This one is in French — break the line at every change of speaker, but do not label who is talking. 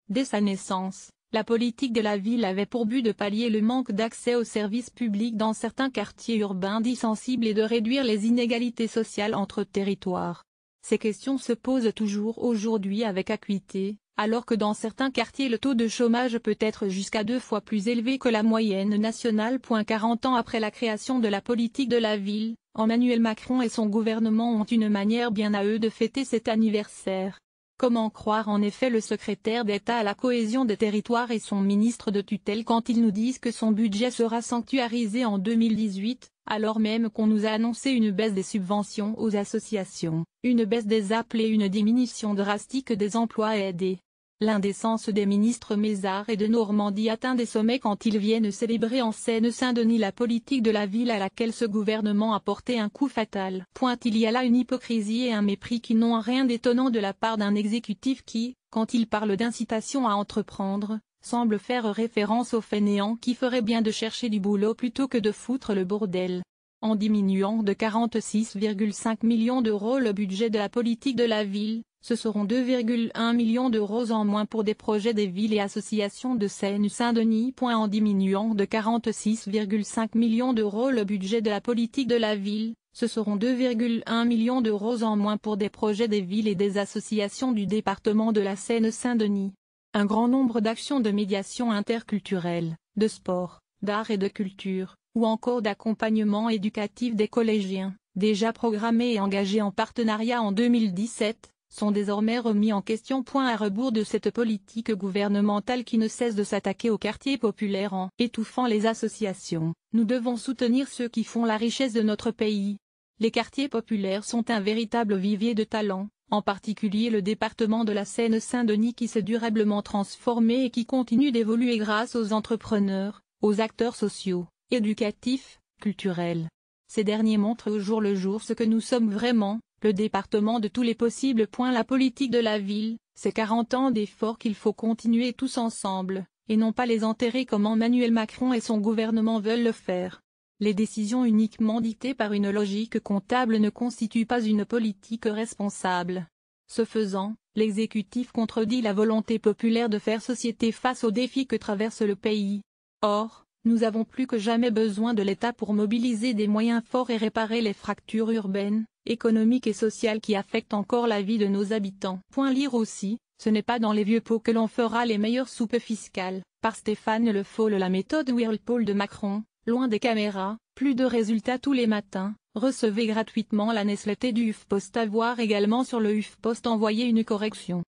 Dès sa naissance, la politique de la ville avait pour but de pallier le manque d'accès aux services publics dans certains quartiers urbains dits sensibles et de réduire les inégalités sociales entre territoires. Ces questions se posent toujours aujourd'hui avec acuité, alors que dans certains quartiers le taux de chômage peut être jusqu'à 2 fois plus élevé que la moyenne nationale. 40 ans après la création de la politique de la ville, Emmanuel Macron et son gouvernement ont une manière bien à eux de fêter cet anniversaire. Comment croire en effet le secrétaire d'État à la cohésion des territoires et son ministre de tutelle quand ils nous disent que son budget sera sanctuarisé en 2018, alors même qu'on nous a annoncé une baisse des subventions aux associations, une baisse des APL et une diminution drastique des emplois aidés. L'indécence des ministres Mézard et de Normandie atteint des sommets quand ils viennent célébrer en Seine-Saint-Denis la politique de la ville à laquelle ce gouvernement a porté un coup fatal. Il y a là une hypocrisie et un mépris qui n'ont rien d'étonnant de la part d'un exécutif qui, quand il parle d'incitation à entreprendre, semble faire référence aux fainéants qui feraient bien de chercher du boulot plutôt que de foutre le bordel. En diminuant de 46,5 millions d'euros le budget de la politique de la ville, ce seront 2,1 millions d'euros en moins pour des projets des villes et associations de Seine-Saint-Denis. En diminuant de 46,5 millions d'euros le budget de la politique de la ville, ce seront 2,1 millions d'euros en moins pour des projets des villes et des associations du département de la Seine-Saint-Denis. Un grand nombre d'actions de médiation interculturelle, de sport, d'art et de culture, ou encore d'accompagnement éducatif des collégiens, déjà programmés et engagés en partenariat en 2017, sont désormais remis en question. À rebours de cette politique gouvernementale qui ne cesse de s'attaquer aux quartiers populaires en étouffant les associations, nous devons soutenir ceux qui font la richesse de notre pays. Les quartiers populaires sont un véritable vivier de talents, en particulier le département de la Seine-Saint-Denis qui s'est durablement transformé et qui continue d'évoluer grâce aux entrepreneurs, aux acteurs sociaux, éducatifs, culturels. Ces derniers montrent au jour le jour ce que nous sommes vraiment, le département de tous les possibles. La politique de la ville, c'est 40 ans d'efforts qu'il faut continuer tous ensemble, et non pas les enterrer comme Emmanuel Macron et son gouvernement veulent le faire. Les décisions uniquement dictées par une logique comptable ne constituent pas une politique responsable. Ce faisant, l'exécutif contredit la volonté populaire de faire société face aux défis que traverse le pays. Or, nous avons plus que jamais besoin de l'État pour mobiliser des moyens forts et réparer les fractures urbaines, économiques et sociales qui affectent encore la vie de nos habitants. Lire aussi, ce n'est pas dans les vieux pots que l'on fera les meilleures soupes fiscales, par Stéphane Le Foll. La méthode Whirlpool de Macron, loin des caméras, plus de résultats tous les matins. Recevez gratuitement la newsletter du HuffPost. À voir également sur le HuffPost. Envoyer une correction.